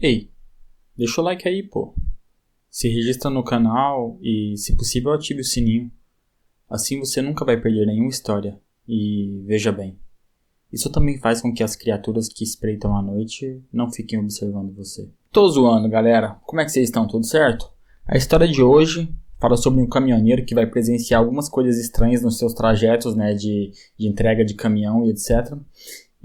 Ei, deixa o like aí, pô. Se registra no canal e, se possível, ative o sininho. Assim você nunca vai perder nenhuma história. E veja bem, isso também faz com que as criaturas que espreitam à noite não fiquem observando você. Tô zoando, galera. Como é que vocês estão? Tudo certo? A história de hoje fala sobre um caminhoneiro que vai presenciar algumas coisas estranhas nos seus trajetos, né, de entrega de caminhão e etc.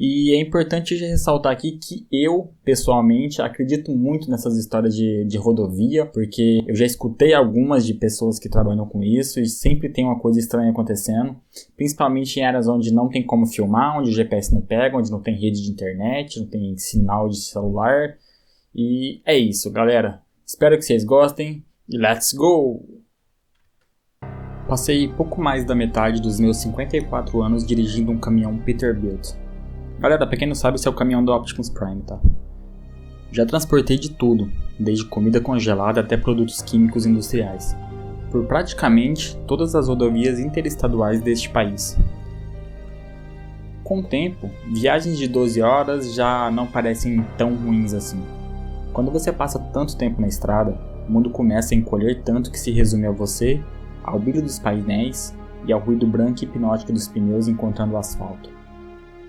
E é importante ressaltar aqui que eu, pessoalmente, acredito muito nessas histórias de rodovia, porque eu já escutei algumas de pessoas que trabalham com isso e sempre tem uma coisa estranha acontecendo, principalmente em áreas onde não tem como filmar, onde o GPS não pega, onde não tem rede de internet, não tem sinal de celular. E é isso, galera. Espero que vocês gostem e let's go! Passei pouco mais da metade dos meus 54 anos dirigindo um caminhão Peterbilt. Galera, pra quem não sabe, esse é o caminhão do Optimus Prime, tá? Já transportei de tudo, desde comida congelada até produtos químicos industriais, por praticamente todas as rodovias interestaduais deste país. Com o tempo, viagens de 12 horas já não parecem tão ruins assim. Quando você passa tanto tempo na estrada, o mundo começa a encolher tanto que se resume a você, ao brilho dos painéis e ao ruído branco e hipnótico dos pneus encontrando o asfalto.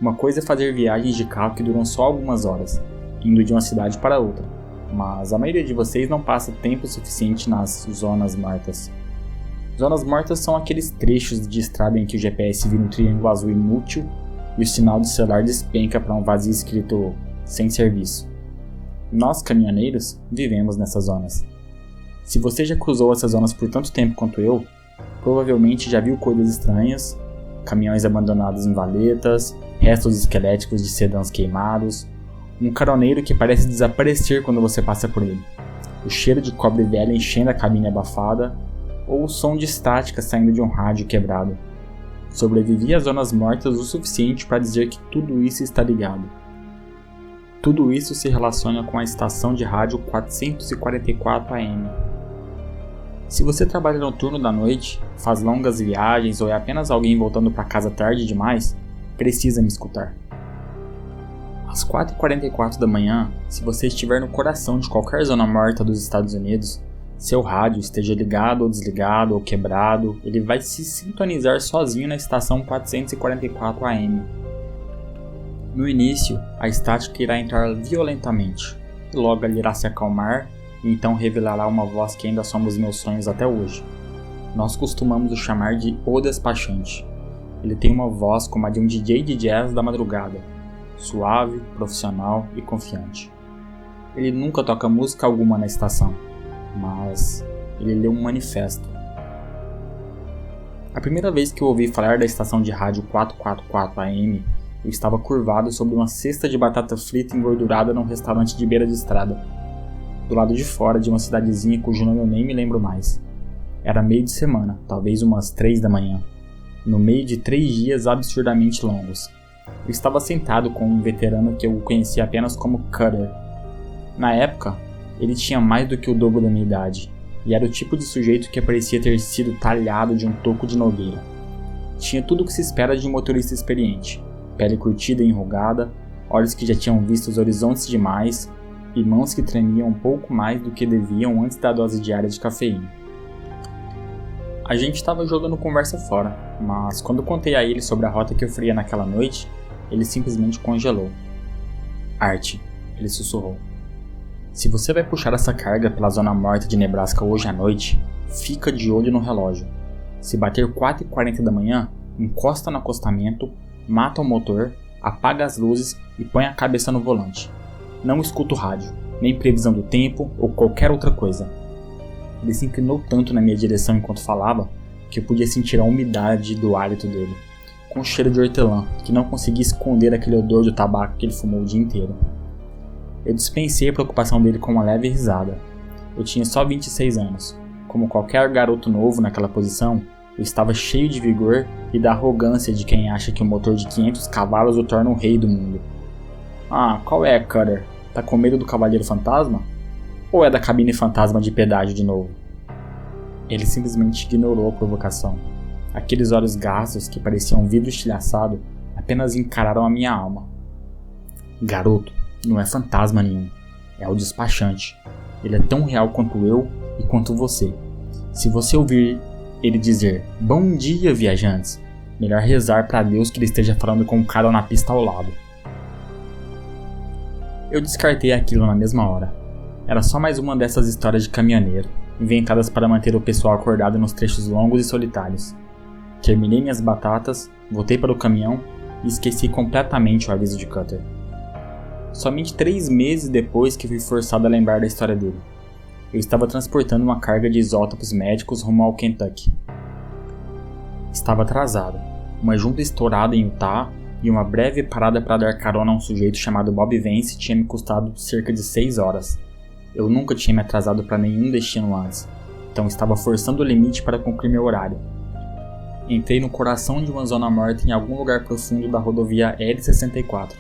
Uma coisa é fazer viagens de carro que duram só algumas horas, indo de uma cidade para outra, mas a maioria de vocês não passa tempo suficiente nas zonas mortas. Zonas mortas são aqueles trechos de estrada em que o GPS vira um triângulo azul inútil e o sinal do celular despenca para um vazio escrito sem serviço. Nós, caminhoneiros, vivemos nessas zonas. Se você já cruzou essas zonas por tanto tempo quanto eu, provavelmente já viu coisas estranhas, caminhões abandonados em valetas, restos esqueléticos de sedãs queimados, um caroneiro que parece desaparecer quando você passa por ele, o cheiro de cobre velho enchendo a cabine abafada, ou o som de estática saindo de um rádio quebrado. Sobrevivi às zonas mortas o suficiente para dizer que tudo isso está ligado. Tudo isso se relaciona com a estação de rádio 444 AM. Se você trabalha no turno da noite, faz longas viagens ou é apenas alguém voltando para casa tarde demais, precisa me escutar. Às 4h44 da manhã, se você estiver no coração de qualquer zona morta dos Estados Unidos, seu rádio esteja ligado ou desligado ou quebrado, ele vai se sintonizar sozinho na estação 444 AM. No início, a estática irá entrar violentamente, e logo ela irá se acalmar e então revelará uma voz que ainda somos meus sonhos até hoje. Nós costumamos o chamar de O Despachante. Ele tem uma voz como a de um DJ de jazz da madrugada, suave, profissional e confiante. Ele nunca toca música alguma na estação, mas ele lê um manifesto. A primeira vez que eu ouvi falar da estação de rádio 444 AM, eu estava curvado sobre uma cesta de batata frita engordurada num restaurante de beira de estrada, do lado de fora de uma cidadezinha cujo nome eu nem me lembro mais. Era meio de semana, talvez umas 3 da manhã. No meio de 3 dias absurdamente longos. Eu estava sentado com um veterano que eu conhecia apenas como Cutter. Na época, ele tinha mais do que o dobro da minha idade, e era o tipo de sujeito que parecia ter sido talhado de um toco de nogueira. Tinha tudo o que se espera de um motorista experiente: pele curtida e enrugada, olhos que já tinham visto os horizontes demais, e mãos que tremiam um pouco mais do que deviam antes da dose diária de cafeína. A gente estava jogando conversa fora, mas quando contei a ele sobre a rota que eu faria naquela noite, ele simplesmente congelou. Art, ele sussurrou. Se você vai puxar essa carga pela zona morta de Nebraska hoje à noite, fica de olho no relógio. Se bater 4h40 da manhã, encosta no acostamento, mata o motor, apaga as luzes e põe a cabeça no volante. Não escuta o rádio, nem previsão do tempo ou qualquer outra coisa. Ele se inclinou tanto na minha direção enquanto falava que eu podia sentir a umidade do hálito dele, com cheiro de hortelã, que não conseguia esconder aquele odor do tabaco que ele fumou o dia inteiro. Eu dispensei a preocupação dele com uma leve risada. Eu tinha só 26 anos. Como qualquer garoto novo naquela posição, eu estava cheio de vigor e da arrogância de quem acha que um motor de 500 cavalos o torna o rei do mundo. Ah, qual é, Cutter? Tá com medo do Cavaleiro Fantasma? Ou é da cabine fantasma de pedágio de novo? Ele simplesmente ignorou a provocação. Aqueles olhos gastos que pareciam vidro estilhaçado apenas encararam a minha alma. Garoto, não é fantasma nenhum. É o despachante. Ele é tão real quanto eu e quanto você. Se você ouvir ele dizer "Bom dia, viajantes", melhor rezar para Deus que ele esteja falando com o cara na pista ao lado. Eu descartei aquilo na mesma hora. Era só mais uma dessas histórias de caminhoneiro, inventadas para manter o pessoal acordado nos trechos longos e solitários. Terminei minhas batatas, voltei para o caminhão e esqueci completamente o aviso de Cutter. Somente 3 meses depois que fui forçado a lembrar da história dele. Eu estava transportando uma carga de isótopos médicos rumo ao Kentucky. Estava atrasado, uma junta estourada em Utah e uma breve parada para dar carona a um sujeito chamado Bob Vance tinha me custado cerca de 6 horas. Eu nunca tinha me atrasado para nenhum destino antes, então estava forçando o limite para cumprir meu horário. Entrei no coração de uma zona morta em algum lugar profundo da rodovia L-64.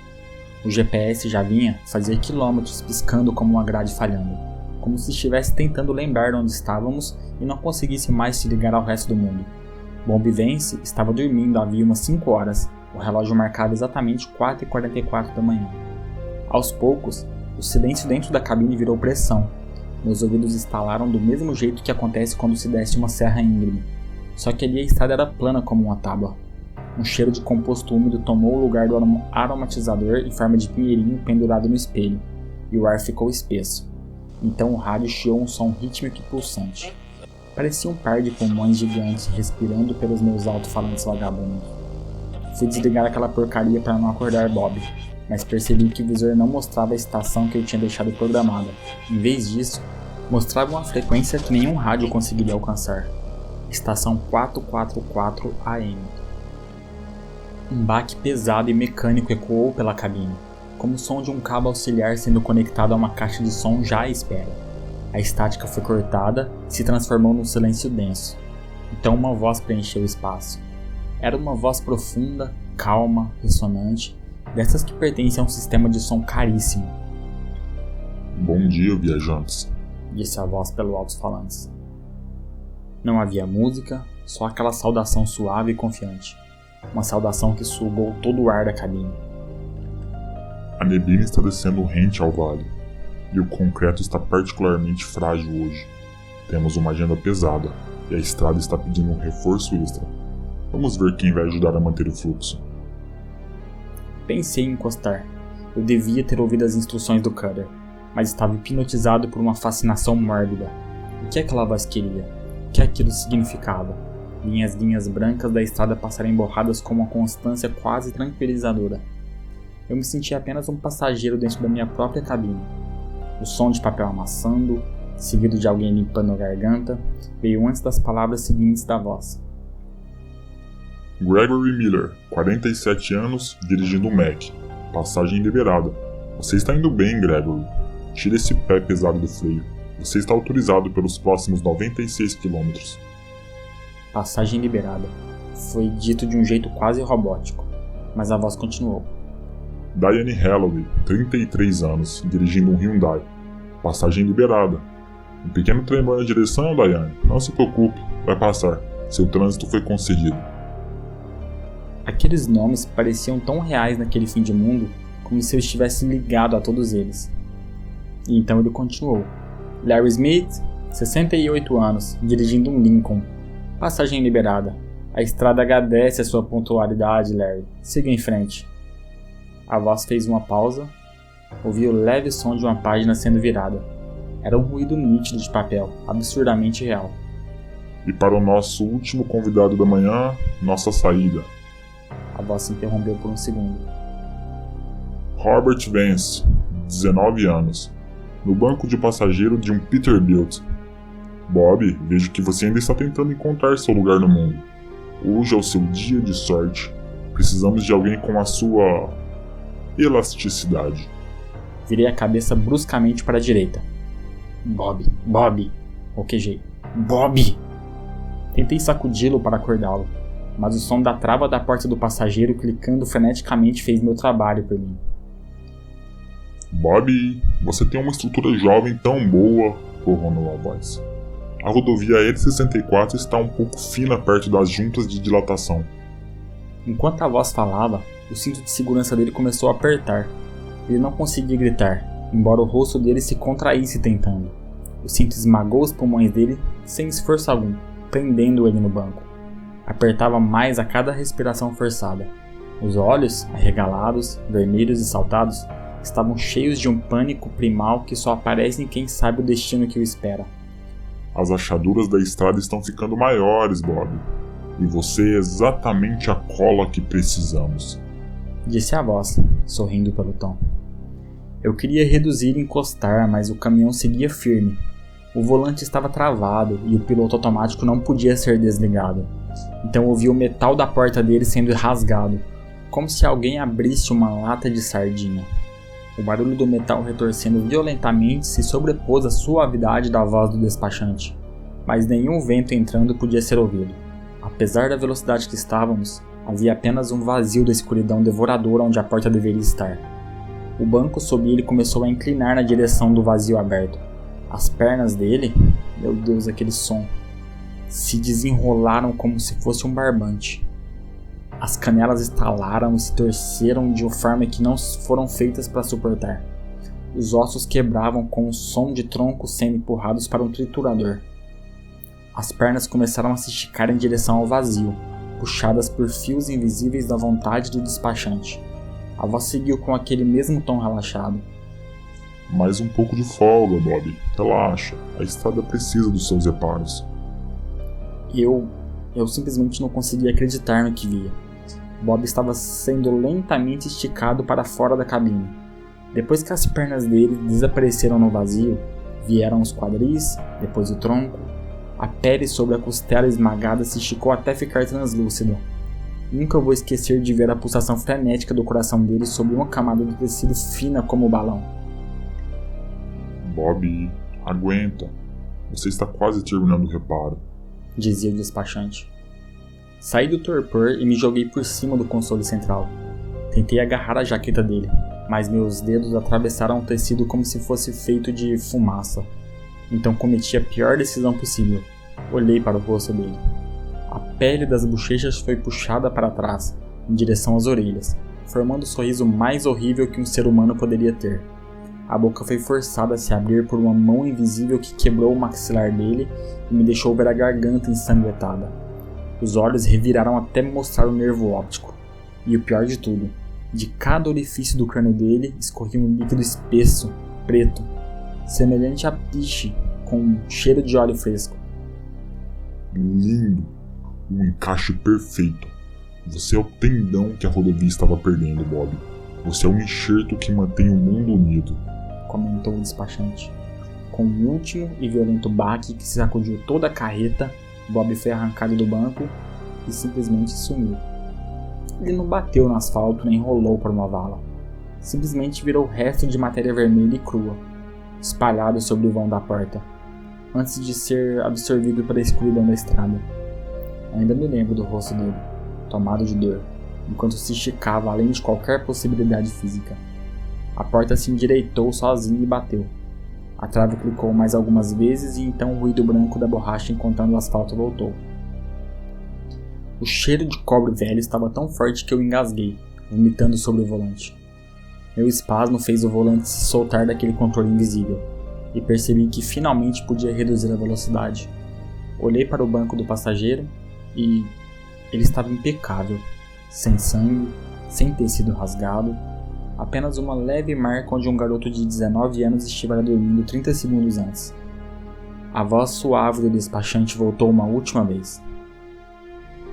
O GPS já vinha, fazia quilômetros piscando como uma grade falhando, como se estivesse tentando lembrar onde estávamos e não conseguisse mais se ligar ao resto do mundo. Bob Vance estava dormindo havia umas 5 horas, o relógio marcava exatamente 4h44 da manhã. Aos poucos, o silêncio dentro da cabine virou pressão. Meus ouvidos estalaram do mesmo jeito que acontece quando se desce uma serra íngreme. Só que ali a estrada era plana como uma tábua. Um cheiro de composto úmido tomou o lugar do aromatizador em forma de pinheirinho pendurado no espelho, e o ar ficou espesso. Então o rádio chiou um som rítmico e pulsante. Parecia um par de pulmões gigantes respirando pelos meus alto-falantes vagabundos. Fui desligar aquela porcaria para não acordar Bob, mas percebi que o visor não mostrava a estação que eu tinha deixado programada. Em vez disso, mostrava uma frequência que nenhum rádio conseguiria alcançar. Estação 444 AM. Um baque pesado e mecânico ecoou pela cabine, como o som de um cabo auxiliar sendo conectado a uma caixa de som já à espera. A estática foi cortada e se transformou num silêncio denso. Então uma voz preencheu o espaço. Era uma voz profunda, calma, ressonante, dessas que pertencem a um sistema de som caríssimo. Bom dia, viajantes, disse a voz pelo alto-falantes. Não havia música, só aquela saudação suave e confiante. Uma saudação que sugou todo o ar da cabine. A neblina está descendo rente ao vale, e o concreto está particularmente frágil hoje. Temos uma agenda pesada, e a estrada está pedindo um reforço extra. Vamos ver quem vai ajudar a manter o fluxo. Pensei em encostar. Eu devia ter ouvido as instruções do Cutter, mas estava hipnotizado por uma fascinação mórbida. O que aquela voz queria? O que aquilo significava? As linhas brancas da estrada passaram borradas com uma constância quase tranquilizadora. Eu me sentia apenas um passageiro dentro da minha própria cabine. O som de papel amassando, seguido de alguém limpando a garganta, veio antes das palavras seguintes da voz. Gregory Miller, 47 anos, dirigindo um Mac. Passagem liberada. Você está indo bem, Gregory. Tire esse pé pesado do freio. Você está autorizado pelos próximos 96 km. Passagem liberada. Foi dito de um jeito quase robótico, mas a voz continuou. Diane Halloway, 33 anos, dirigindo um Hyundai. Passagem liberada. Um pequeno tremor na direção, Diane. Não se preocupe, vai passar. Seu trânsito foi concedido. Aqueles nomes pareciam tão reais naquele fim de mundo, como se eu estivesse ligado a todos eles. E então ele continuou. Larry Smith, 68 anos, dirigindo um Lincoln. Passagem liberada. A estrada agradece a sua pontualidade, Larry. Siga em frente. A voz fez uma pausa. Ouvi o leve som de uma página sendo virada. Era um ruído nítido de papel, absurdamente real. E para o nosso último convidado da manhã, nossa saída. A voz se interrompeu por um segundo. Robert Vance, 19 anos, no banco de passageiro de um Peterbilt. Bob, vejo que você ainda está tentando encontrar seu lugar no mundo. Hoje é o seu dia de sorte. Precisamos de alguém com a sua elasticidade. Virei a cabeça bruscamente para a direita. Bob, roquejei. Bob! Tentei sacudi-lo para acordá-lo, mas o som da trava da porta do passageiro clicando freneticamente fez meu trabalho por mim. Bob, você tem uma estrutura jovem tão boa, ronronou a voz. A rodovia L-64 está um pouco fina perto das juntas de dilatação. Enquanto a voz falava, o cinto de segurança dele começou a apertar. Ele não conseguia gritar. embora o rosto dele se contraísse tentando. O cinto esmagou os pulmões dele sem esforço algum, prendendo ele no banco. Apertava mais a cada respiração forçada. Os olhos, arregalados, vermelhos e saltados, estavam cheios de um pânico primal que só aparece em quem sabe o destino que o espera. As achaduras da estrada estão ficando maiores, Bob. E você é exatamente a cola que precisamos, disse a voz, sorrindo pelo tom. Eu queria reduzir e encostar, mas o caminhão seguia firme. O volante estava travado e o piloto automático não podia ser desligado. Então ouvi o metal da porta dele sendo rasgado, como se alguém abrisse uma lata de sardinha. O barulho do metal retorcendo violentamente se sobrepôs à suavidade da voz do despachante, mas nenhum vento entrando podia ser ouvido. Apesar da velocidade que estávamos, havia apenas um vazio da escuridão devoradora onde a porta deveria estar. O banco sob ele começou a inclinar na direção do vazio aberto. As pernas dele, meu Deus, aquele som, se desenrolaram como se fosse um barbante. As canelas estalaram e se torceram de uma forma que não foram feitas para suportar. Os ossos quebravam com o som de troncos sendo empurrados para um triturador. As pernas começaram a se esticar em direção ao vazio, puxadas por fios invisíveis da vontade do despachante. A voz seguiu com aquele mesmo tom relaxado. Mais um pouco de folga, Bob. Relaxa, a estrada precisa dos seus reparos. Eu simplesmente não conseguia acreditar no que via. Bob estava sendo lentamente esticado para fora da cabine. Depois que as pernas dele desapareceram no vazio, vieram os quadris, depois o tronco. A pele sobre a costela esmagada se esticou até ficar translúcida. Nunca vou esquecer de ver a pulsação frenética do coração dele sob uma camada de tecido fina como o balão. Bob, aguenta. Você está quase terminando o reparo, dizia o despachante. Saí do torpor e me joguei por cima do console central. Tentei agarrar a jaqueta dele, mas meus dedos atravessaram o tecido como se fosse feito de fumaça. Então cometi a pior decisão possível. Olhei para o rosto dele. A pele das bochechas foi puxada para trás, em direção às orelhas, formando o sorriso mais horrível que um ser humano poderia ter. A boca foi forçada a se abrir por uma mão invisível que quebrou o maxilar dele e me deixou ver a garganta ensanguentada. Os olhos reviraram até me mostrar o nervo óptico. E o pior de tudo, de cada orifício do crânio dele escorria um líquido espesso, preto, semelhante a piche, com um cheiro de óleo fresco. Lindo! Um encaixe perfeito. Você é o tendão que a rodovia estava perdendo, Bob. Você é o enxerto que mantém o mundo unido, comentou o despachante. Com um último e violento baque que sacudiu toda a carreta, Bob foi arrancado do banco e simplesmente sumiu. Ele não bateu no asfalto nem rolou para uma vala. Simplesmente virou resto de matéria vermelha e crua, espalhado sobre o vão da porta, antes de ser absorvido pela escuridão da estrada. Ainda me lembro do rosto dele, tomado de dor, enquanto se esticava além de qualquer possibilidade física. A porta se endireitou sozinha e bateu. A trave clicou mais algumas vezes e então o ruído branco da borracha encontrando o asfalto voltou. O cheiro de cobre velho estava tão forte que eu engasguei, vomitando sobre o volante. Meu espasmo fez o volante se soltar daquele controle invisível, e percebi que finalmente podia reduzir a velocidade. Olhei para o banco do passageiro e ele estava impecável, sem sangue, sem tecido rasgado, apenas uma leve marca onde um garoto de 19 anos estivera dormindo 30 segundos antes. A voz suave do despachante voltou uma última vez.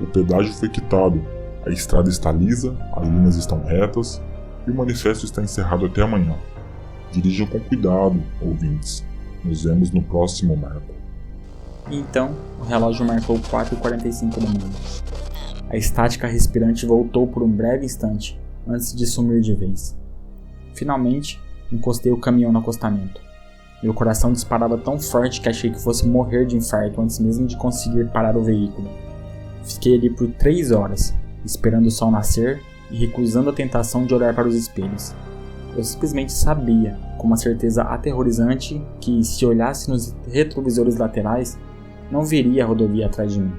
O pedágio foi quitado, a estrada está lisa, as linhas estão retas e o manifesto está encerrado até amanhã. Dirijam com cuidado, ouvintes. Nos vemos no próximo marco. E então, o relógio marcou 4h45 da manhã. A estática respirante voltou por um breve instante, antes de sumir de vez. Finalmente, encostei o caminhão no acostamento. Meu coração disparava tão forte que achei que fosse morrer de infarto antes mesmo de conseguir parar o veículo. Fiquei ali por 3 horas, esperando o sol nascer e recusando a tentação de olhar para os espelhos. Eu simplesmente sabia, com uma certeza aterrorizante, que se olhasse nos retrovisores laterais, não veria a rodovia atrás de mim.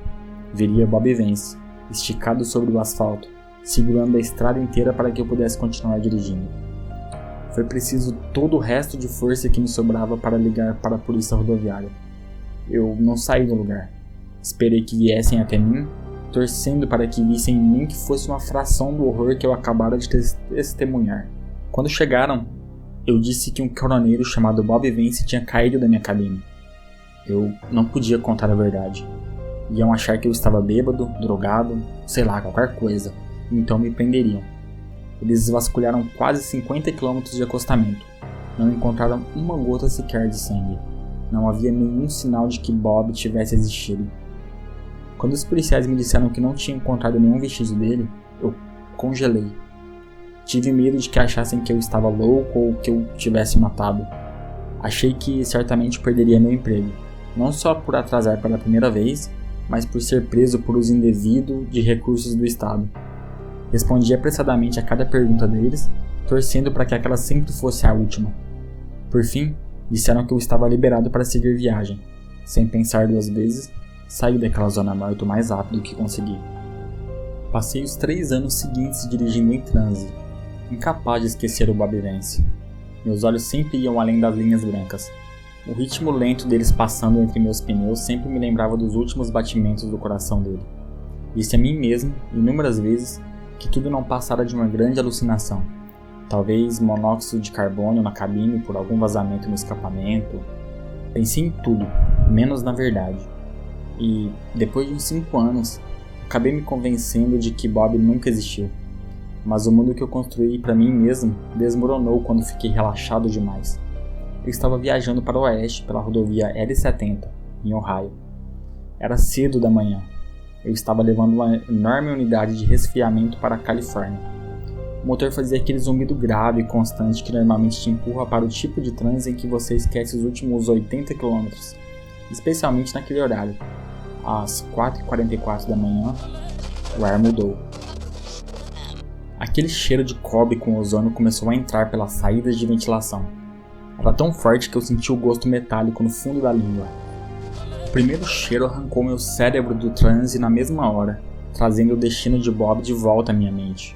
Veria Bob Vance, esticado sobre o asfalto, segurando a estrada inteira para que eu pudesse continuar dirigindo. Foi preciso todo o resto de força que me sobrava para ligar para a polícia rodoviária. Eu não saí do lugar. Esperei que viessem até mim, torcendo para que vissem em mim que fosse uma fração do horror que eu acabara de testemunhar. Quando chegaram, eu disse que um coroneiro chamado Bob Vance tinha caído da minha cabine. Eu não podia contar a verdade. Iam achar que eu estava bêbado, drogado, sei lá, qualquer coisa, então me prenderiam. Eles vasculharam quase 50 km de acostamento. Não encontraram uma gota sequer de sangue. Não havia nenhum sinal de que Bob tivesse existido. Quando os policiais me disseram que não tinham encontrado nenhum vestígio dele, eu congelei. Tive medo de que achassem que eu estava louco ou que eu tivesse matado. Achei que certamente perderia meu emprego, não só por atrasar pela primeira vez, mas por ser preso por uso indevido de recursos do Estado. Respondi apressadamente a cada pergunta deles, torcendo para que aquela sempre fosse a última. Por fim, disseram que eu estava liberado para seguir viagem. Sem pensar duas vezes, saí daquela zona morta o mais rápido que consegui. Passei os 3 anos seguintes dirigindo em transe, incapaz de esquecer o Bob Vance. Meus olhos sempre iam além das linhas brancas. O ritmo lento deles passando entre meus pneus sempre me lembrava dos últimos batimentos do coração dele. Disse a mim mesmo, inúmeras vezes, que tudo não passara de uma grande alucinação. Talvez monóxido de carbono na cabine por algum vazamento no escapamento. Pensei em tudo, menos na verdade. E, depois de uns 5 anos, acabei me convencendo de que Bob nunca existiu. Mas o mundo que eu construí para mim mesmo desmoronou quando fiquei relaxado demais. Eu estava viajando para o oeste pela rodovia L70, em Ohio. Era cedo da manhã. Eu estava levando uma enorme unidade de resfriamento para a Califórnia. O motor fazia aquele zumbido grave e constante que normalmente te empurra para o tipo de trânsito em que você esquece os últimos 80 km, especialmente naquele horário. Às 4h44 da manhã, o ar mudou. Aquele cheiro de cobre com ozônio começou a entrar pelas saídas de ventilação. Era tão forte que eu senti o gosto metálico no fundo da língua. O primeiro cheiro arrancou meu cérebro do transe na mesma hora, trazendo o destino de Bob de volta à minha mente.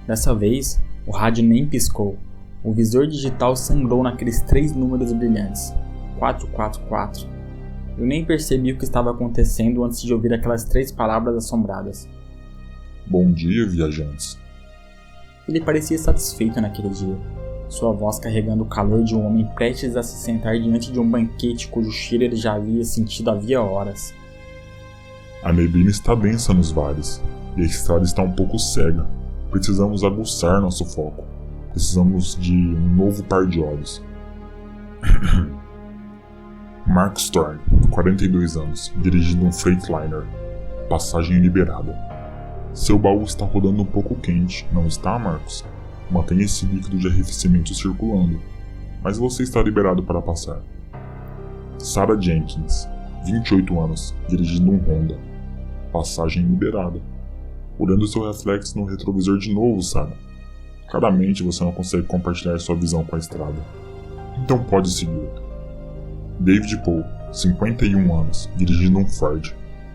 Dessa vez, o rádio nem piscou. O visor digital sangrou naqueles 3 números brilhantes. 444. Eu nem percebi o que estava acontecendo antes de ouvir aquelas 3 palavras assombradas. Bom dia, viajantes. Ele parecia satisfeito naquele dia, sua voz carregando o calor de um homem prestes a se sentar diante de um banquete cujo cheiro ele já havia sentido havia horas. A neblina está densa nos vales, e a estrada está um pouco cega. Precisamos aguçar nosso foco. Precisamos de um novo par de olhos. Mark Storm, 42 anos, dirigindo um Freightliner. Passagem liberada. Seu baú está rodando um pouco quente, não está, Marcos? Mantenha esse líquido de arrefecimento circulando. Mas você está liberado para passar. Sarah Jenkins, 28 anos, dirigindo um Honda. Passagem liberada. Olhando seu reflexo no retrovisor de novo, Sarah. Claramente você não consegue compartilhar sua visão com a estrada. Então pode seguir. David Paul, 51 anos, dirigindo um Ford.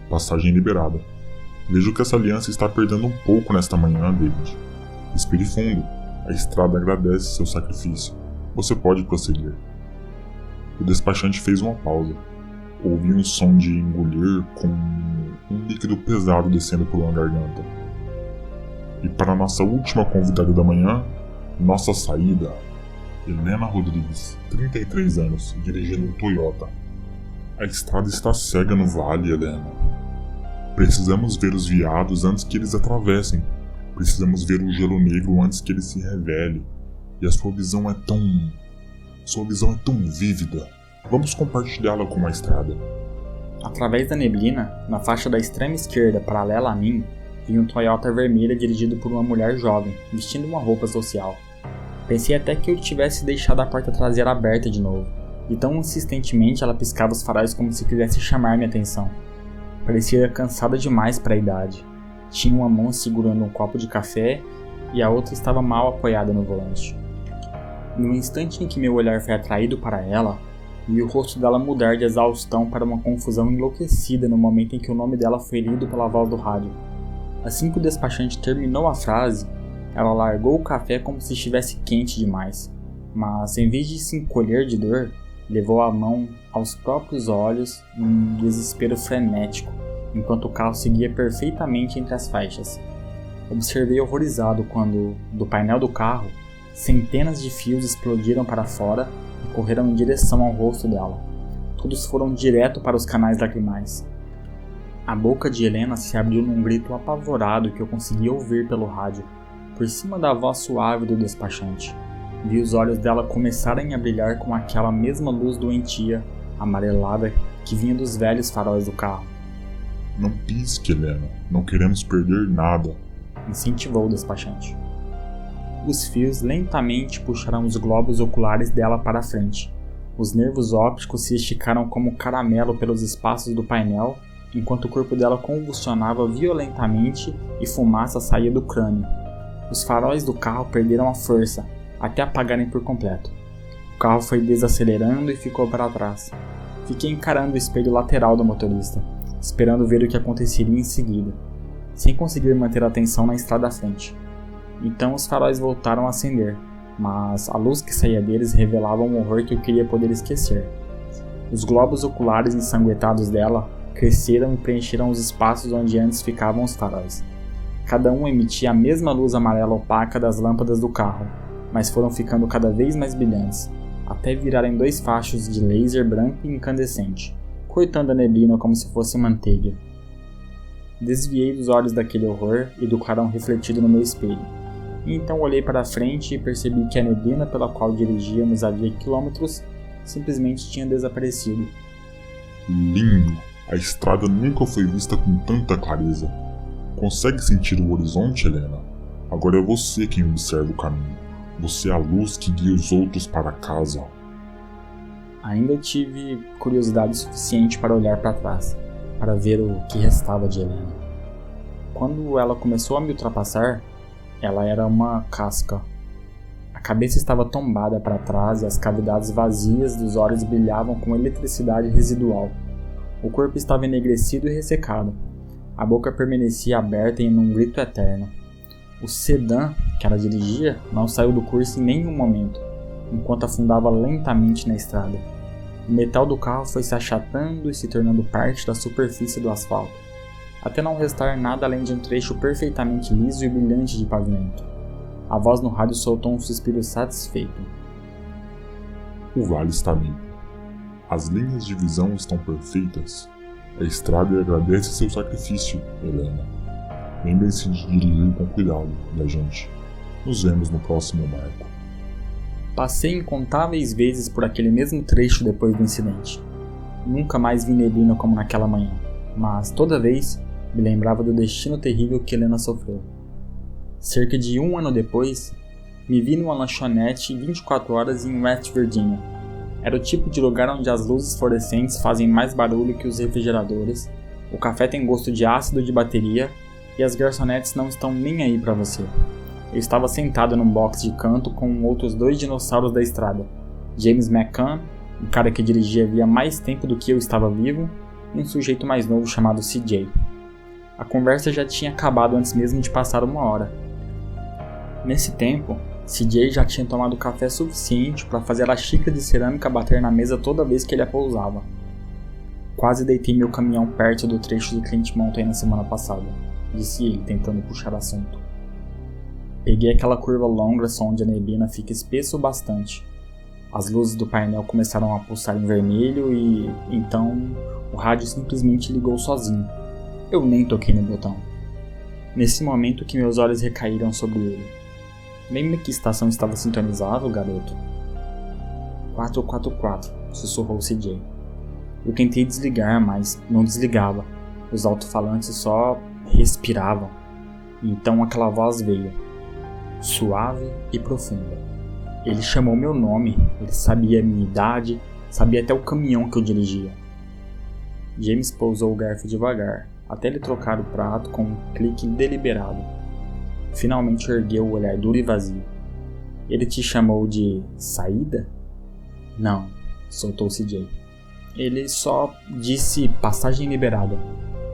Passagem liberada. Vejo que essa aliança está perdendo um pouco nesta manhã, David. Respire fundo. A estrada agradece seu sacrifício. Você pode prosseguir. O despachante fez uma pausa. Ouvi um som de engolir com um líquido pesado descendo por uma garganta. E para nossa última convidada da manhã, nossa saída, Helena Rodrigues, 33 anos, dirigindo um Toyota. A estrada está cega no vale, Helena. Precisamos ver os veados antes que eles atravessem. Precisamos ver o gelo negro antes que ele se revele. E a sua visão é tão vívida. Vamos compartilhá-la com a estrada. Através da neblina, na faixa da extrema esquerda paralela a mim, vi um Toyota vermelho dirigido por uma mulher jovem, vestindo uma roupa social. Pensei até que eu tivesse deixado a porta traseira aberta de novo, e tão insistentemente ela piscava os faróis como se quisesse chamar minha atenção. Parecia cansada demais para a idade. Tinha uma mão segurando um copo de café e a outra estava mal apoiada no volante. No instante em que meu olhar foi atraído para ela, vi o rosto dela mudar de exaustão para uma confusão enlouquecida no momento em que o nome dela foi lido pela voz do rádio. Assim que o despachante terminou a frase, ela largou o café como se estivesse quente demais. mas em vez de se encolher de dor, levou a mão aos próprios olhos num desespero frenético, enquanto o carro seguia perfeitamente entre as faixas. Observei horrorizado quando, do painel do carro, centenas de fios explodiram para fora e correram em direção ao rosto dela. Todos foram direto para os canais lacrimais. A boca de Helena se abriu num grito apavorado que eu conseguia ouvir pelo rádio, por cima da voz suave do despachante. Vi os olhos dela começarem a brilhar com aquela mesma luz doentia, amarelada, que vinha dos velhos faróis do carro. Não pisque, Helena. Não queremos perder nada, incentivou o despachante. Os fios lentamente puxaram os globos oculares dela para a frente. Os nervos ópticos se esticaram como caramelo pelos espaços do painel, enquanto o corpo dela convulsionava violentamente e fumaça saía do crânio. Os faróis do carro perderam a força, até apagarem por completo. O carro foi desacelerando e ficou para trás. Fiquei encarando o espelho lateral do motorista, esperando ver o que aconteceria em seguida, sem conseguir manter a atenção na estrada à frente. Então os faróis voltaram a acender, mas a luz que saía deles revelava um horror que eu queria poder esquecer. Os globos oculares ensanguentados dela cresceram e preencheram os espaços onde antes ficavam os faróis. Cada um emitia a mesma luz amarela opaca das lâmpadas do carro, mas foram ficando cada vez mais brilhantes, até virarem 2 fachos de laser branco e incandescente, cortando a neblina como se fosse manteiga. Desviei dos olhos daquele horror e do clarão refletido no meu espelho, e então olhei para a frente e percebi que a neblina pela qual dirigíamos havia quilômetros simplesmente tinha desaparecido. Lindo! A estrada nunca foi vista com tanta clareza. Consegue sentir o horizonte, Helena? Agora é você quem observa o caminho. Você é a luz que guia os outros para casa. Ainda tive curiosidade suficiente para olhar para trás, para ver o que restava de Helena. Quando ela começou a me ultrapassar, ela era uma casca. A cabeça estava tombada para trás e as cavidades vazias dos olhos brilhavam com eletricidade residual. O corpo estava enegrecido e ressecado. A boca permanecia aberta em um grito eterno. O sedã que ela dirigia não saiu do curso em nenhum momento, enquanto afundava lentamente na estrada. O metal do carro foi se achatando e se tornando parte da superfície do asfalto, até não restar nada além de um trecho perfeitamente liso e brilhante de pavimento. A voz no rádio soltou um suspiro satisfeito. O vale está limpo. As linhas de visão estão perfeitas. A estrada agradece seu sacrifício, Helena. Lembrem-se de dirigir com cuidado, minha gente. Nos vemos no próximo marco. Passei incontáveis vezes por aquele mesmo trecho depois do incidente. Nunca mais vi neblina como naquela manhã, mas toda vez me lembrava do destino terrível que Helena sofreu. Cerca de 1 ano depois, me vi numa lanchonete 24 horas em West Virginia. Era o tipo de lugar onde as luzes fluorescentes fazem mais barulho que os refrigeradores, o café tem gosto de ácido de bateria e as garçonetes não estão nem aí pra você. Eu estava sentado num box de canto com outros 2 dinossauros da estrada, James McCann, um cara que dirigia havia mais tempo do que eu estava vivo, e um sujeito mais novo chamado CJ. A conversa já tinha acabado antes mesmo de passar 1 hora. Nesse tempo, CJ já tinha tomado café suficiente para fazer a xícara de cerâmica bater na mesa toda vez que ele a pousava. Quase deitei meu caminhão perto do trecho de Clint Mountain na semana passada, disse ele, tentando puxar assunto. Peguei aquela curva longa onde a neblina fica espessa o bastante. As luzes do painel começaram a pulsar em vermelho e, então, o rádio simplesmente ligou sozinho. Eu nem toquei no botão. Nesse momento que meus olhos recaíram sobre ele. Lembra que estação estava sintonizado, garoto? 444, sussurrou CJ. Eu tentei desligar, mas não desligava. Os alto-falantes só respiravam. Então aquela voz veio, suave e profunda. Ele chamou meu nome, ele sabia a minha idade, sabia até o caminhão que eu dirigia. James pousou o garfo devagar, até ele trocar o prato com um clique deliberado. Finalmente ergueu o olhar duro e vazio. Ele te chamou de saída? Não, soltou CJ. Ele só disse passagem liberada.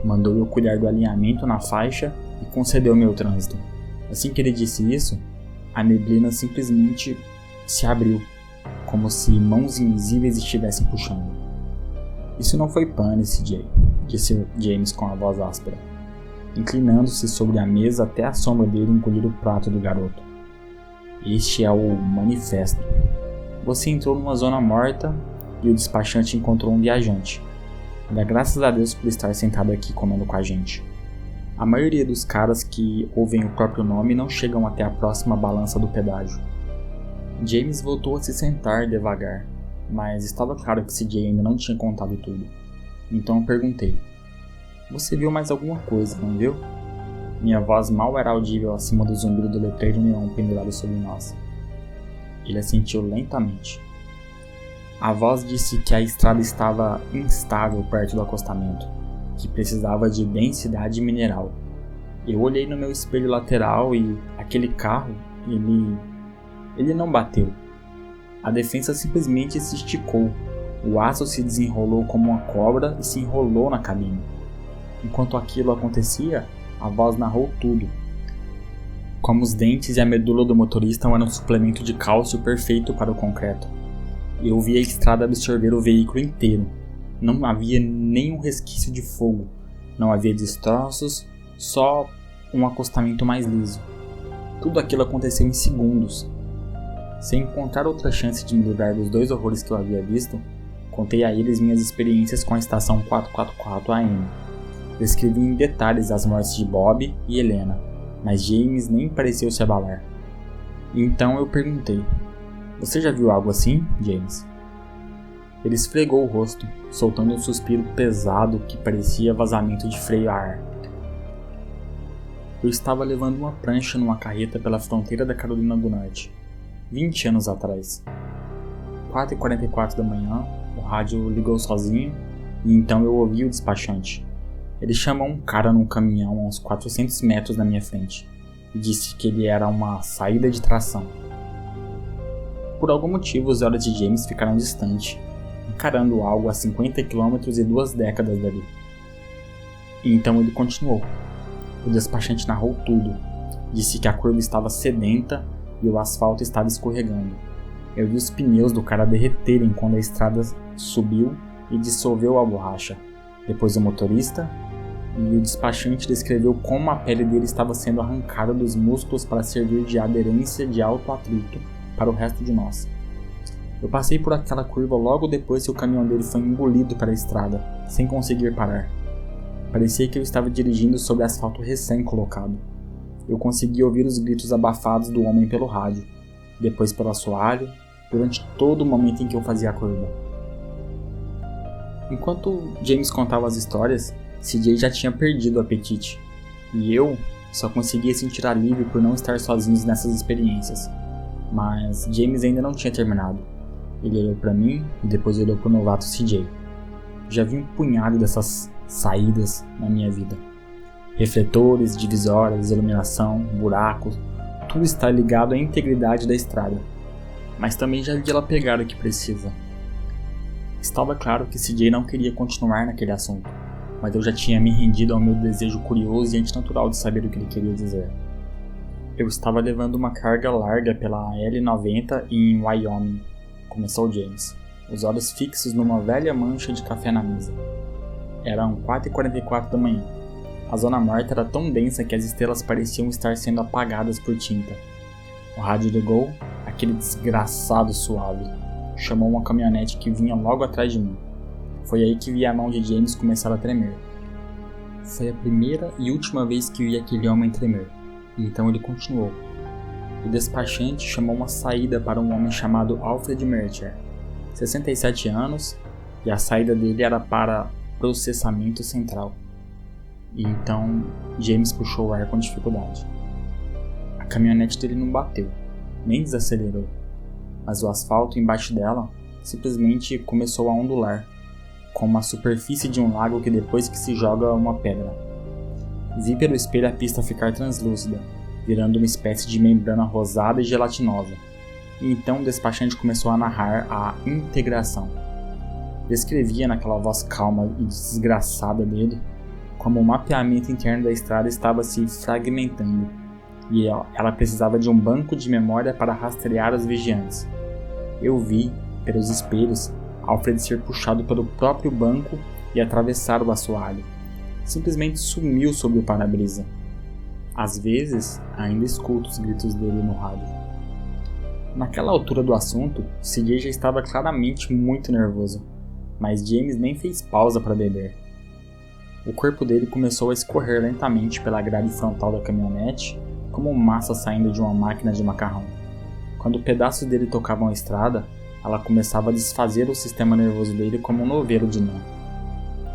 Mandou eu cuidar do alinhamento na faixa e concedeu meu trânsito. Assim que ele disse isso, a neblina simplesmente se abriu como se mãos invisíveis estivessem puxando. Isso não foi pane, CJ, disse James com a voz áspera, inclinando-se sobre a mesa até a sombra dele engolir o prato do garoto. Este é o manifesto. Você entrou numa zona morta e o despachante encontrou um viajante. Dá graças a Deus por estar sentado aqui comendo com a gente. A maioria dos caras que ouvem o próprio nome não chegam até a próxima balança do pedágio. James voltou a se sentar devagar, mas estava claro que CJ ainda não tinha contado tudo. Então eu perguntei: você viu mais alguma coisa, não viu? Minha voz mal era audível acima do zumbido do letreiro neon pendurado sobre nós. Ele assentiu lentamente. A voz disse que a estrada estava instável perto do acostamento, que precisava de densidade mineral. Eu olhei no meu espelho lateral e aquele carro, ele não bateu. A defensa simplesmente se esticou. O aço se desenrolou como uma cobra e se enrolou na cabine. Enquanto aquilo acontecia, a voz narrou tudo. Como os dentes e a medula do motorista eram um suplemento de cálcio perfeito para o concreto. Eu vi a estrada absorver o veículo inteiro. Não havia nenhum resquício de fogo. Não havia destroços, só um acostamento mais liso. Tudo aquilo aconteceu em segundos. Sem encontrar outra chance de me livrar dos dois horrores que eu havia visto, contei a eles minhas experiências com a estação 444 AM. Descrevi em detalhes as mortes de Bob e Helena, mas James nem pareceu se abalar. Então eu perguntei: você já viu algo assim, James? Ele esfregou o rosto, soltando um suspiro pesado que parecia vazamento de freio a ar. Eu estava levando uma prancha numa carreta pela fronteira da Carolina do Norte, 20 anos atrás. 4h44 da manhã, o rádio ligou sozinho e então eu ouvi o despachante. Ele chamou um cara num caminhão a uns 400 metros da minha frente e disse que ele era uma saída de tração. Por algum motivo, os olhos de James ficaram distantes, encarando algo a 50 km e 2 décadas dali. E então ele continuou. O despachante narrou tudo. Disse que a curva estava sedenta e o asfalto estava escorregando. Eu vi os pneus do cara derreterem quando a estrada subiu e dissolveu a borracha. Depois o motorista, e o despachante descreveu como a pele dele estava sendo arrancada dos músculos para servir de aderência de alto atrito para o resto de nós. Eu passei por aquela curva logo depois que o caminhão dele foi engolido pela estrada, sem conseguir parar. Parecia que eu estava dirigindo sobre asfalto recém-colocado. Eu consegui ouvir os gritos abafados do homem pelo rádio, depois pelo assoalho, durante todo o momento em que eu fazia a curva. Enquanto James contava as histórias, CJ já tinha perdido o apetite, e eu só conseguia sentir alívio por não estar sozinho nessas experiências. Mas James ainda não tinha terminado. Ele olhou para mim e depois olhou para o novato CJ. Já vi um punhado dessas saídas na minha vida. Refletores, divisórias, iluminação, buracos, tudo está ligado à integridade da estrada. Mas também já vi ela pegar o que precisa. Estava claro que CJ não queria continuar naquele assunto, mas eu já tinha me rendido ao meu desejo curioso e antinatural de saber o que ele queria dizer. Eu estava levando uma carga larga pela L90 em Wyoming, começou James, os olhos fixos numa velha mancha de café na mesa. Eram 4h44 da manhã. A zona morta era tão densa que as estrelas pareciam estar sendo apagadas por tinta. O rádio ligou, aquele desgraçado suave. Chamou uma caminhonete que vinha logo atrás de mim. Foi aí que vi a mão de James começar a tremer. Foi a primeira e última vez que vi aquele homem tremer. E então ele continuou. O despachante chamou uma saída para um homem chamado Alfred Mercer, 67 anos, e a saída dele era para processamento central. E então James puxou o ar com dificuldade. A caminhonete dele não bateu, nem desacelerou, mas o asfalto embaixo dela simplesmente começou a ondular, como a superfície de um lago que depois que se joga uma pedra. Vi pelo espelho a pista ficar translúcida, virando uma espécie de membrana rosada e gelatinosa. E então o despachante começou a narrar a integração. Descrevia naquela voz calma e desgraçada dele como o mapeamento interno da estrada estava se fragmentando, e ela precisava de um banco de memória para rastrear os vigiantes. Eu vi, pelos espelhos, Alfred ser puxado pelo próprio banco e atravessar o assoalho. Simplesmente sumiu sob o para-brisa. Às vezes, ainda escuto os gritos dele no rádio. Naquela altura do assunto, CJ já estava claramente muito nervoso, mas James nem fez pausa para beber. O corpo dele começou a escorrer lentamente pela grade frontal da caminhonete, como massa saindo de uma máquina de macarrão. Quando pedaços dele tocavam a estrada, ela começava a desfazer o sistema nervoso dele como um novelo de lã.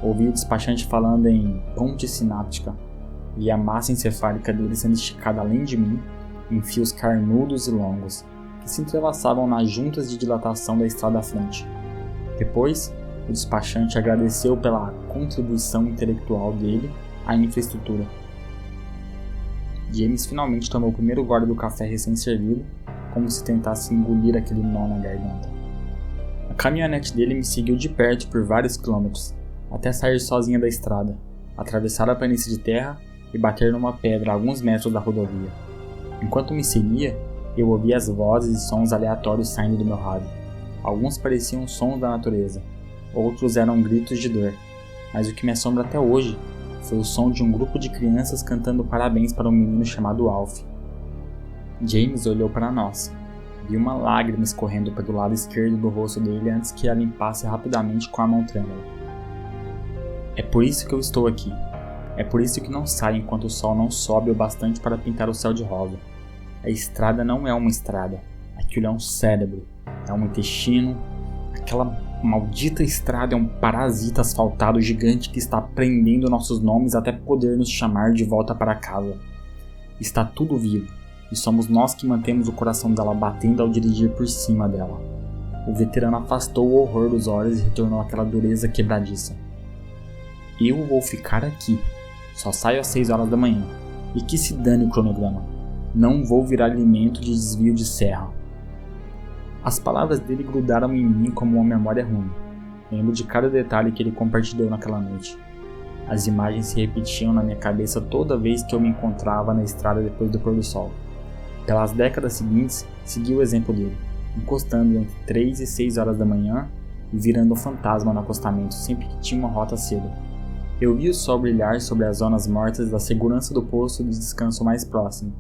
Ouvi o despachante falando em ponte sináptica, vi a massa encefálica dele sendo esticada além de mim, em fios carnudos e longos, que se entrelaçavam nas juntas de dilatação da estrada à frente. Depois, o despachante agradeceu pela contribuição intelectual dele à infraestrutura. James finalmente tomou o primeiro gole do café recém-servido, como se tentasse engolir aquele nó na garganta. A caminhonete dele me seguiu de perto por vários quilômetros, até sair sozinha da estrada, atravessar a planície de terra e bater numa pedra a alguns metros da rodovia. Enquanto me seguia, eu ouvia as vozes e sons aleatórios saindo do meu rádio. Alguns pareciam sons da natureza, outros eram gritos de dor, mas o que me assombra até hoje foi o som de um grupo de crianças cantando parabéns para um menino chamado Alf. James olhou para nós. Vi uma lágrima escorrendo pelo lado esquerdo do rosto dele antes que a limpasse rapidamente com a mão trêmula. É por isso que eu estou aqui. É por isso que não saio enquanto o sol não sobe o bastante para pintar o céu de rosa. A estrada não é uma estrada. Aquilo é um cérebro. É um intestino. Aquela maldita estrada é um parasita asfaltado gigante que está prendendo nossos nomes até poder nos chamar de volta para casa. Está tudo vivo. E somos nós que mantemos o coração dela batendo ao dirigir por cima dela. O veterano afastou o horror dos olhos e retornou àquela dureza quebradiça. Eu vou ficar aqui. Só saio às 6 horas da manhã. E que se dane o cronograma. Não vou virar alimento de desvio de serra. As palavras dele grudaram em mim como uma memória ruim. Lembro de cada detalhe que ele compartilhou naquela noite. As imagens se repetiam na minha cabeça toda vez que eu me encontrava na estrada depois do pôr do sol. Pelas décadas seguintes, segui o exemplo dele, encostando entre 3 e 6 horas da manhã e virando um fantasma no acostamento sempre que tinha uma rota cedo. Eu vi o sol brilhar sobre as zonas mortas da segurança do posto de descanso mais próximo.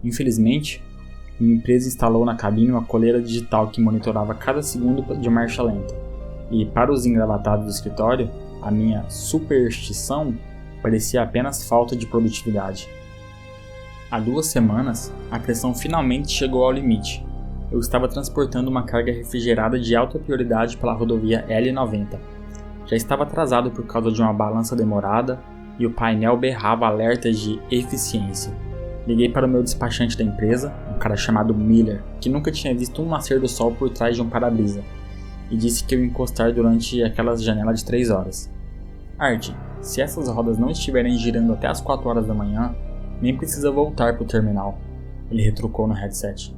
Infelizmente, minha empresa instalou na cabine uma coleira digital que monitorava cada segundo de marcha lenta, e para os engravatados do escritório, a minha superstição parecia apenas falta de produtividade. Há 2 semanas, a pressão finalmente chegou ao limite. Eu estava transportando uma carga refrigerada de alta prioridade pela rodovia L90. Já estava atrasado por causa de uma balança demorada e o painel berrava alertas de eficiência. Liguei para o meu despachante da empresa, um cara chamado Miller, que nunca tinha visto um nascer do sol por trás de um para-brisa, e disse que eu ia encostar durante aquelas janelas de 3 horas. Art, se essas rodas não estiverem girando até as 4 horas da manhã, nem precisa voltar para o terminal, ele retrucou no headset.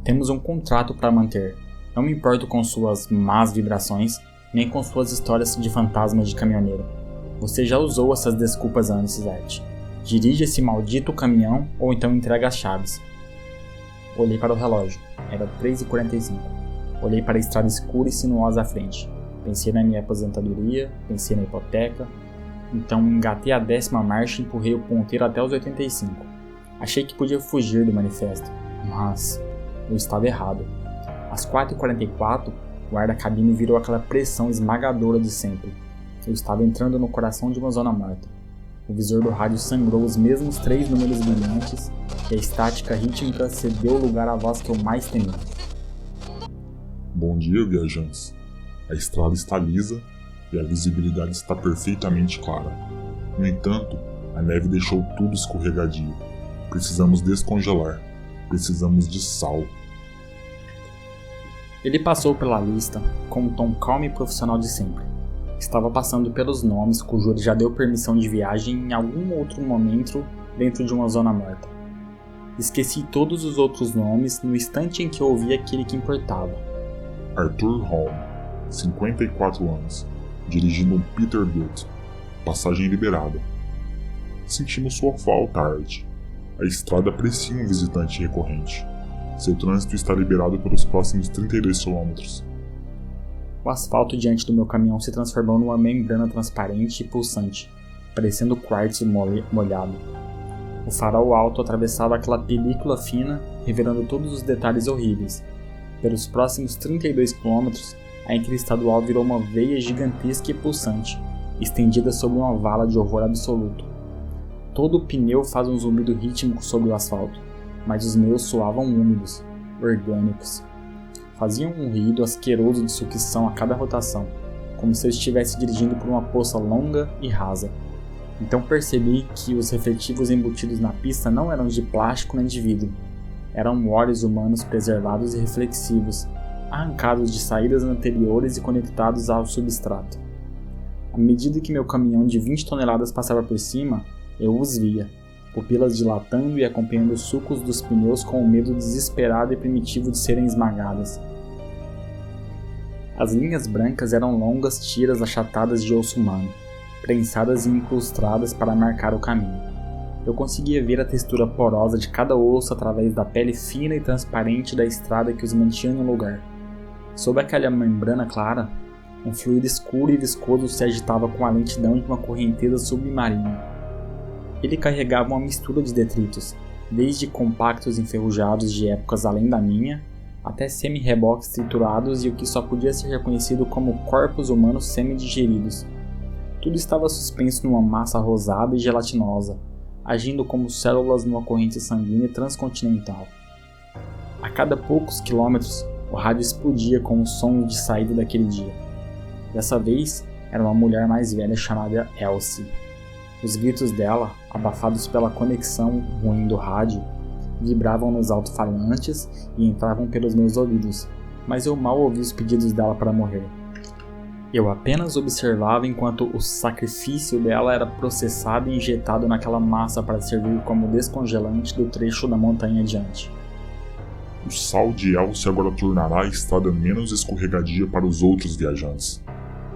Temos um contrato para manter. Não me importo com suas más vibrações, nem com suas histórias de fantasmas de caminhoneiro. Você já usou essas desculpas antes, Art. Dirige esse maldito caminhão ou então entrega as chaves. Olhei para o relógio. Era 3h45. Olhei para a estrada escura e sinuosa à frente. Pensei na minha aposentadoria, pensei na hipoteca. Então engatei a 10ª marcha e empurrei o ponteiro até os 85. Achei que podia fugir do manifesto, mas eu estava errado. Às 4h44, o ar da cabine virou aquela pressão esmagadora de sempre. Eu estava entrando no coração de uma zona morta. O visor do rádio sangrou os mesmos 3 números brilhantes e a estática rítmica cedeu lugar à voz que eu mais temia. Bom dia, viajantes. A estrada está lisa e a visibilidade está perfeitamente clara. No entanto, a neve deixou tudo escorregadio. Precisamos descongelar. Precisamos de sal. Ele passou pela lista com um tom calmo e profissional de sempre. Estava passando pelos nomes cujo ele já deu permissão de viagem em algum outro momento dentro de uma zona morta. Esqueci todos os outros nomes no instante em que eu ouvi aquele que importava. Arthur Holm, 54 anos, dirigindo um Peterbilt, passagem liberada. Sentimos sua falta, Art. A estrada aprecia um visitante recorrente. Seu trânsito está liberado pelos próximos 32 km. O asfalto diante do meu caminhão se transformou numa membrana transparente e pulsante, parecendo quartzo molhado. O farol alto atravessava aquela película fina, revelando todos os detalhes horríveis. Pelos próximos 32 km, a interestadual virou uma veia gigantesca e pulsante, estendida sobre uma vala de horror absoluto. Todo o pneu faz um zumbido rítmico sobre o asfalto, mas os meus soavam úmidos, orgânicos. Faziam um ruído asqueroso de sucção a cada rotação, como se eu estivesse dirigindo por uma poça longa e rasa. Então percebi que os refletivos embutidos na pista não eram de plástico nem de vidro. Eram olhos humanos preservados e reflexivos, arrancados de saídas anteriores e conectados ao substrato. À medida que meu caminhão de 20 toneladas passava por cima, eu os via, pupilas dilatando e acompanhando os sulcos dos pneus com o medo desesperado e primitivo de serem esmagadas. As linhas brancas eram longas tiras achatadas de osso humano, prensadas e incrustadas para marcar o caminho. Eu conseguia ver a textura porosa de cada osso através da pele fina e transparente da estrada que os mantinha no lugar. Sob aquela membrana clara, um fluido escuro e viscoso se agitava com a lentidão de uma correnteza submarina. Ele carregava uma mistura de detritos, desde compactos enferrujados de épocas além da minha, até semi-reboques triturados e o que só podia ser reconhecido como corpos humanos semi-digeridos. Tudo estava suspenso numa massa rosada e gelatinosa, agindo como células numa corrente sanguínea transcontinental. A cada poucos quilômetros, o rádio explodia com o som de saída daquele dia. Dessa vez, era uma mulher mais velha chamada Elsie. Os gritos dela, abafados pela conexão ruim do rádio, vibravam nos alto-falantes e entravam pelos meus ouvidos, mas eu mal ouvi os pedidos dela para morrer. Eu apenas observava enquanto o sacrifício dela era processado e injetado naquela massa para servir como descongelante do trecho da montanha adiante. O sal de Elsie agora tornará a estrada menos escorregadia para os outros viajantes.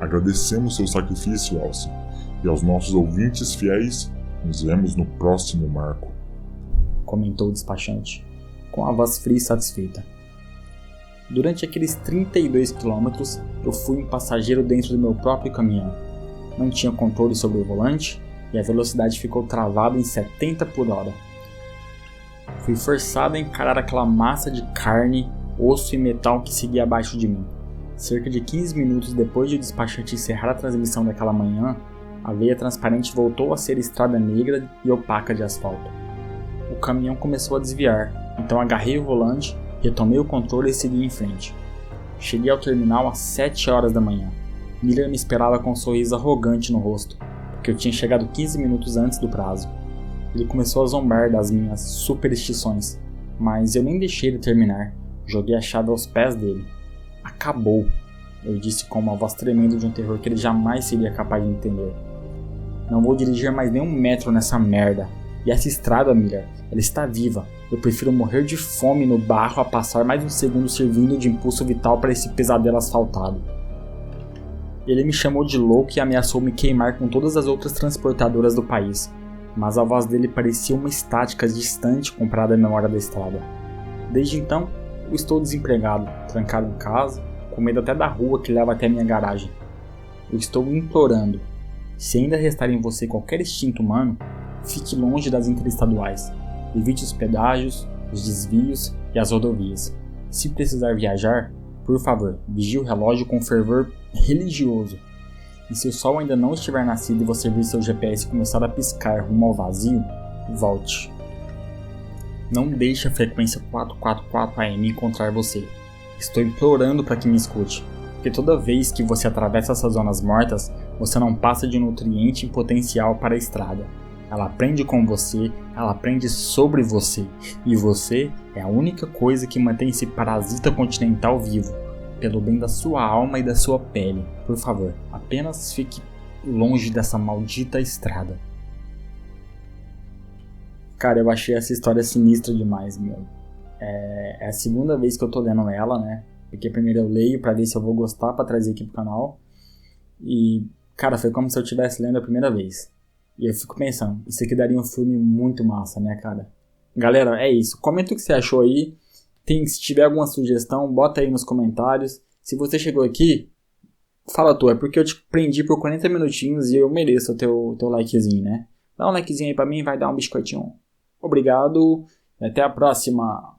Agradecemos seu sacrifício, Elsie, e aos nossos ouvintes fiéis, nos vemos no próximo marco, comentou o despachante, com a voz fria e satisfeita. Durante aqueles 32 quilômetros, eu fui um passageiro dentro do meu próprio caminhão. Não tinha controle sobre o volante e a velocidade ficou travada em 70 por hora. Fui forçado a encarar aquela massa de carne, osso e metal que seguia abaixo de mim. Cerca de 15 minutos depois de o despachante encerrar a transmissão daquela manhã, a veia transparente voltou a ser estrada negra e opaca de asfalto. O caminhão começou a desviar, então agarrei o volante, retomei o controle e segui em frente. Cheguei ao terminal às 7 horas da manhã. Miller me esperava com um sorriso arrogante no rosto, porque eu tinha chegado 15 minutos antes do prazo. Ele começou a zombar das minhas superstições, mas eu nem deixei ele terminar. Joguei a chave aos pés dele. Acabou, eu disse com uma voz tremenda de um terror que ele jamais seria capaz de entender. Não vou dirigir mais nem um metro nessa merda. E essa estrada, Miller, ela está viva. Eu prefiro morrer de fome no barro a passar mais um segundo servindo de impulso vital para esse pesadelo asfaltado. Ele me chamou de louco e ameaçou me queimar com todas as outras transportadoras do país, mas a voz dele parecia uma estática distante comparada à memória da estrada. Desde então, eu estou desempregado, trancado em casa, com medo até da rua que leva até minha garagem. Eu estou implorando. Se ainda restar em você qualquer instinto humano, fique longe das interestaduais. Evite os pedágios, os desvios e as rodovias. Se precisar viajar, por favor, vigie o relógio com fervor religioso. E se o sol ainda não estiver nascido e você vir seu GPS começar a piscar rumo ao vazio, volte. Não deixe a frequência 444 AM encontrar você. Estou implorando para que me escute, porque toda vez que você atravessa essas zonas mortas, você não passa de um nutriente em potencial para a estrada. Ela aprende com você, ela aprende sobre você, e você é a única coisa que mantém esse parasita continental vivo, pelo bem da sua alma e da sua pele. Por favor, apenas fique longe dessa maldita estrada. Cara, eu achei essa história sinistra demais, meu. É a segunda vez que eu tô lendo ela, né? Porque primeiro eu leio pra ver se eu vou gostar pra trazer aqui pro canal. E, cara, foi como se eu estivesse lendo a primeira vez. E eu fico pensando, isso aqui daria um filme muito massa, né, cara? Galera, é isso. Comenta o que você achou aí. Se tiver alguma sugestão, bota aí nos comentários. Se você chegou aqui, fala tu, é porque eu te prendi por 40 minutinhos e eu mereço o teu likezinho, né? Dá um likezinho aí pra mim, vai dar um biscoitinho. Obrigado e até a próxima!